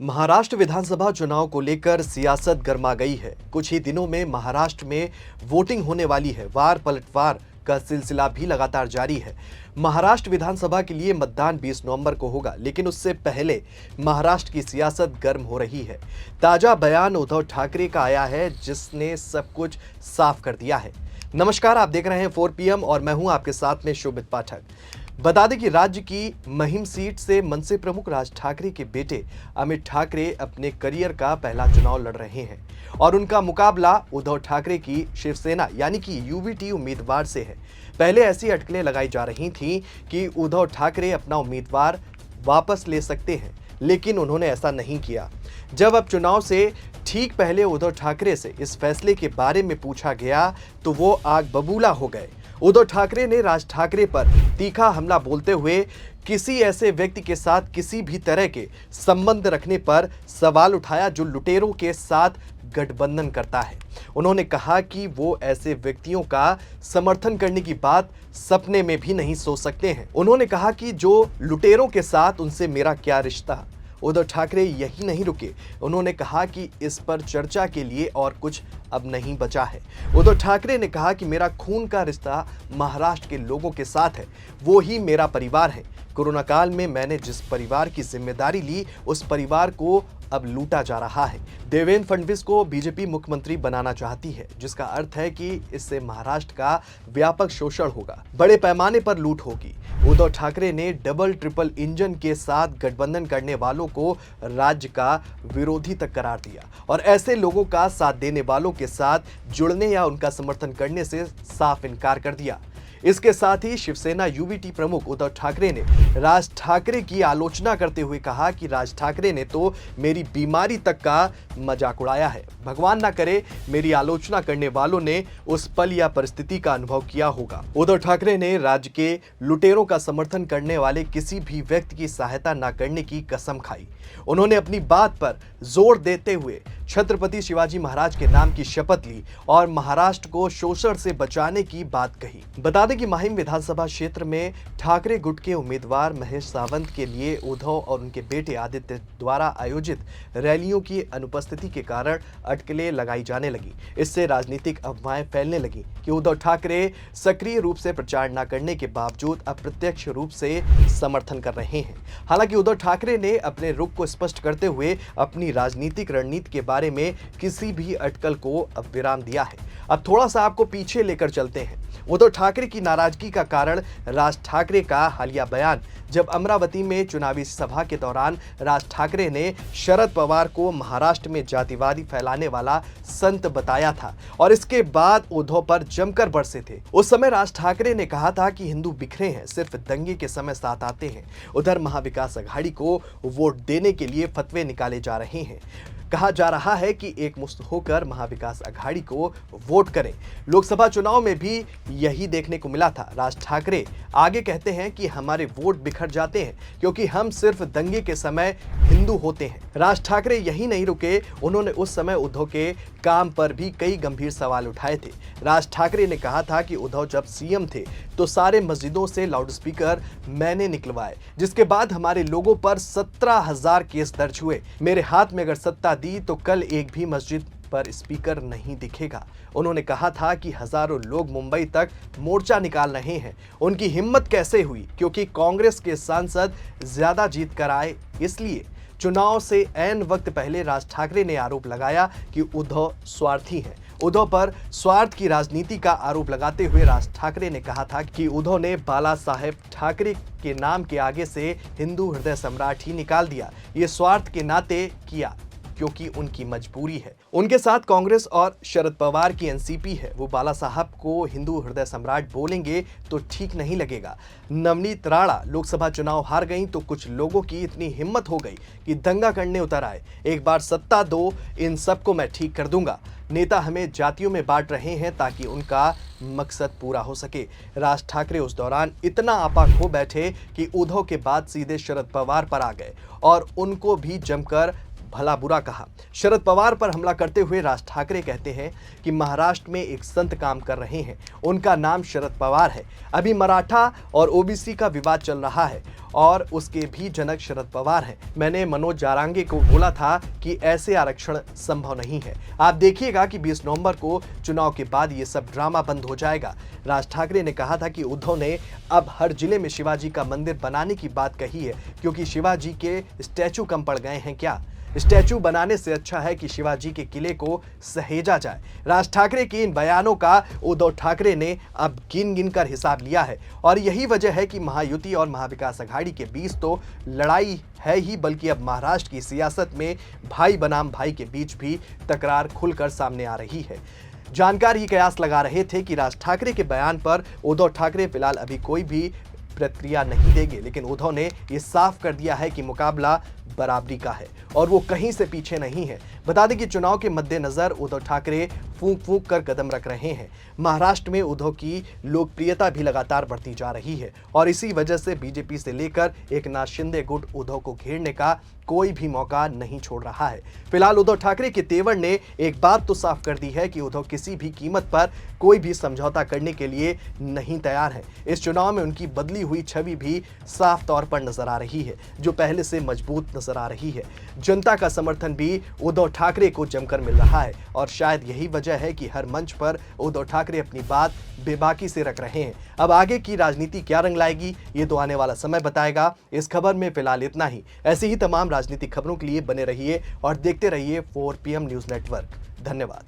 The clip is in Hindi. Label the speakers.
Speaker 1: महाराष्ट्र विधानसभा चुनाव को लेकर सियासत गर्मा गई है। कुछ ही दिनों में महाराष्ट्र में वोटिंग होने वाली है। वार पलटवार का सिलसिला भी लगातार जारी है। महाराष्ट्र विधानसभा के लिए मतदान 20 नवंबर को होगा, लेकिन उससे पहले महाराष्ट्र की सियासत गर्म हो रही है। ताजा बयान उद्धव ठाकरे का आया है, जिसने सब कुछ साफ कर दिया है। नमस्कार, आप देख रहे हैं 4 PM और मैं हूं आपके साथ में शोभित पाठक। बता दें कि राज्य की महिम सीट से मनसे प्रमुख राज ठाकरे के बेटे अमित ठाकरे अपने करियर का पहला चुनाव लड़ रहे हैं और उनका मुकाबला उद्धव ठाकरे की शिवसेना यानी कि यूवीटी उम्मीदवार से है। पहले ऐसी अटकलें लगाई जा रही थीं कि उद्धव ठाकरे अपना उम्मीदवार वापस ले सकते हैं, लेकिन उन्होंने ऐसा नहीं किया। जब अब चुनाव से ठीक पहले उद्धव ठाकरे से इस फैसले के बारे में पूछा गया तो वो आग बबूला हो गए। उद्धव ठाकरे ने राज ठाकरे पर तीखा हमला बोलते हुए किसी ऐसे व्यक्ति के साथ किसी भी तरह के संबंध रखने पर सवाल उठाया जो लुटेरों के साथ गठबंधन करता है। उन्होंने कहा कि वो ऐसे व्यक्तियों का समर्थन करने की बात सपने में भी नहीं सोच सकते हैं। उन्होंने कहा कि जो लुटेरों के साथ उनसे मेरा क्या रिश्ता। उद्धव ठाकरे यही नहीं रुके, उन्होंने कहा कि इस पर चर्चा के लिए और कुछ अब नहीं बचा है। उद्धव ठाकरे ने कहा कि मेरा खून का रिश्ता महाराष्ट्र के लोगों के साथ है, वो ही मेरा परिवार है। कोरोना काल में मैंने जिस परिवार की जिम्मेदारी ली, उस परिवार को अब लूटा जा रहा है। देवेंद्र फडणवीस को बीजेपी मुख्यमंत्री बनाना चाहती है, जिसका अर्थ है कि इससे महाराष्ट्र का व्यापक शोषण होगा, बड़े पैमाने पर लूट होगी। उद्धव ठाकरे ने डबल ट्रिपल इंजन के साथ गठबंधन करने वालों को राज्य का विरोधी तक करार दिया और ऐसे लोगों का साथ देने वालों के साथ जुड़ने या उनका समर्थन करने से साफ इनकार कर दिया। इसके साथ ही शिवसेना यूवीटी प्रमुख उद्धव ठाकरे ने राज ठाकरे की आलोचना करते हुए कहा कि राज ठाकरे ने तो मेरी बीमारी तक का मजाक उड़ाया है। भगवान ना करे मेरी आलोचना करने वालों ने उस पल या परिस्थिति का अनुभव किया होगा। उद्धव ठाकरे ने राज्य के लुटेरों का समर्थन करने वाले किसी भी व्यक्ति की सहायता न करने की कसम खाई। उन्होंने अपनी बात पर जोर देते हुए छत्रपति शिवाजी महाराज के नाम की शपथ ली और महाराष्ट्र को शोषण से बचाने की बात कही। बता दें कि महिम विधानसभा क्षेत्र में ठाकरे गुट के उम्मीदवार महेश सावंत के लिए उद्धव और उनके बेटे आदित्य द्वारा आयोजित रैलियों की अनुपस्थिति के कारण अटकलें लगाई जाने लगी। इससे राजनीतिक अफवाहें फैलने लगी कि उद्धव ठाकरे सक्रिय रूप से प्रचार न करने के बावजूद अप्रत्यक्ष रूप से समर्थन कर रहे हैं। हालांकि उद्धव ठाकरे ने अपने रुख को स्पष्ट करते हुए अपनी राजनीतिक रणनीति के बारे में किसी भी अटकल को अब विराम दिया है। अब थोड़ा सा आपको पीछे लेकर चलते हैं। उद्धव ठाकरे की नाराजगी का कारण राज ठाकरे का हालिया बयान। जब अमरावती में चुनावी सभा के दौरान राज ठाकरे ने शरद पवार को महाराष्ट्र में जातिवादी फैलाने वाला संत बताया था और इसके बाद उद्धव पर जमकर बरसे थे। उस समय राज ठाकरे ने कहा था कि हिंदू बिखरे हैं, सिर्फ दंगे के समय साथ आते हैं। उधर महाविकास अघाड़ी को वोट देने के लिए फतवे निकाले जा रहे हैं। कहा जा रहा है कि एकमुश्त होकर महाविकास अघाड़ी को वोट करें। लोकसभा चुनाव में भी यही देखने को मिला था। राज ठाकरे आगे कहते हैं कि हमारे वोट बिखर जाते हैं क्योंकि हम सिर्फ दंगे के समय हिंदू होते हैं। राज ठाकरे यही नहीं रुके, उन्होंने उस समय उद्धव के काम पर भी कई गंभीर सवाल उठाए थे। राज ठाकरे ने कहा था कि उद्धव जब सीएम थे तो सारे मस्जिदों से लाउडस्पीकर मैंने निकलवाए, जिसके बाद हमारे लोगों पर 17,000 केस दर्ज हुए। मेरे हाथ में अगर सत्ता दी तो कल एक भी मस्जिद पर स्पीकर नहीं दिखेगा। उन्होंने कहा था कि हजारों लोग मुंबई तक मोर्चा निकाल रहे हैं, उनकी हिम्मत कैसे हुई? क्योंकि कांग्रेस के सांसद ज्यादा जीत कर आए। इसलिए चुनाव से ऐन वक्त पहले राज ठाकरे ने आरोप लगाया कि उद्धव स्वार्थी हैं। उद्धव पर स्वार्थ की राजनीति का आरोप लगाते हुए राज ठाकरे ने कहा था कि उद्धव ने बाला साहेब ठाकरे के नाम के आगे से हिंदू हृदय सम्राट ही निकाल दिया। ये स्वार्थ के नाते किया क्योंकि उनकी मजबूरी है। उनके साथ कांग्रेस और शरद पवार की एनसीपी है। वो बाला साहब को हिंदू हृदय सम्राट बोलेंगे तो ठीक नहीं लगेगा। नवनीत राणा लोकसभा चुनाव हार गई तो कुछ लोगों की इतनी हिम्मत हो गई कि दंगा करने उतर आए। एक बार सत्ता दो, इन सबको मैं ठीक कर दूंगा। नेता हमें जातियों में बांट रहे हैं ताकि उनका मकसद पूरा हो सके। राज ठाकरे उस दौरान इतना आपा खो बैठे कि उद्धव के बाद सीधे शरद पवार पर आ गए और उनको भी जमकर भला बुरा कहा। शरद पवार पर हमला करते हुए राज ठाकरे कहते हैं कि महाराष्ट्र में एक संत काम कर रहे हैं, उनका नाम शरद पवार है। अभी मराठा और ओबीसी का विवाद चल रहा है और उसके भी जनक शरद पवार हैं। मैंने मनोज जारांगे को बोला था कि ऐसे आरक्षण संभव नहीं है। आप देखिएगा कि 20 नवंबर को चुनाव के बाद ये सब ड्रामा बंद हो जाएगा। राज ठाकरे ने कहा था कि उद्धव ने अब हर जिले में शिवाजी का मंदिर बनाने की बात कही है, क्योंकि शिवाजी के स्टैचू कम पड़ गए हैं क्या? स्टैचू बनाने से अच्छा है कि शिवाजी के किले को सहेजा जाए। राज ठाकरे के इन बयानों का उद्धव ठाकरे ने अब गिन गिन कर हिसाब लिया है और यही वजह है कि महायुति और महाविकास अघाड़ी के बीच तो लड़ाई है ही, बल्कि अब महाराष्ट्र की सियासत में भाई बनाम भाई के बीच भी तकरार खुलकर सामने आ रही है। जानकार ही कयास लगा रहे थे कि राज ठाकरे के बयान पर उद्धव ठाकरे फिलहाल अभी कोई भी प्रतिक्रिया नहीं देंगे, लेकिन उद्धव ने यह साफ कर दिया है कि मुकाबला बराबरी का है और वो कहीं से पीछे नहीं है। बता दें कि चुनाव के मद्देनजर उद्धव ठाकरे फूंक फूंक कर कदम रख रहे हैं। महाराष्ट्र में उद्धव की लोकप्रियता भी लगातार बढ़ती जा रही है और इसी वजह से बीजेपी से लेकर एकनाथ शिंदे गुट उद्धव को घेरने का कोई भी मौका नहीं छोड़ रहा है। फिलहाल उद्धव ठाकरे के तेवर ने एक बात तो साफ कर दी है कि उद्धव किसी भी कीमत पर कोई भी समझौता करने के लिए नहीं तैयार है। इस चुनाव में उनकी बदली हुई छवि भी साफ तौर पर नजर आ रही है, जो पहले से मजबूत नजर आ रही है। जनता का समर्थन भी उद्धव ठाकरे को जमकर मिल रहा है और शायद यही वजह है कि हर मंच पर उद्धव ठाकरे अपनी बात बेबाकी से रख रहे हैं। अब आगे की राजनीति क्या रंग लाएगी, ये तो आने वाला समय बताएगा। इस खबर में फिलहाल इतना ही। ऐसी ही तमाम राजनीतिक खबरों के लिए बने रहिए और देखते रहिए 4 PM न्यूज़ नेटवर्क। धन्यवाद।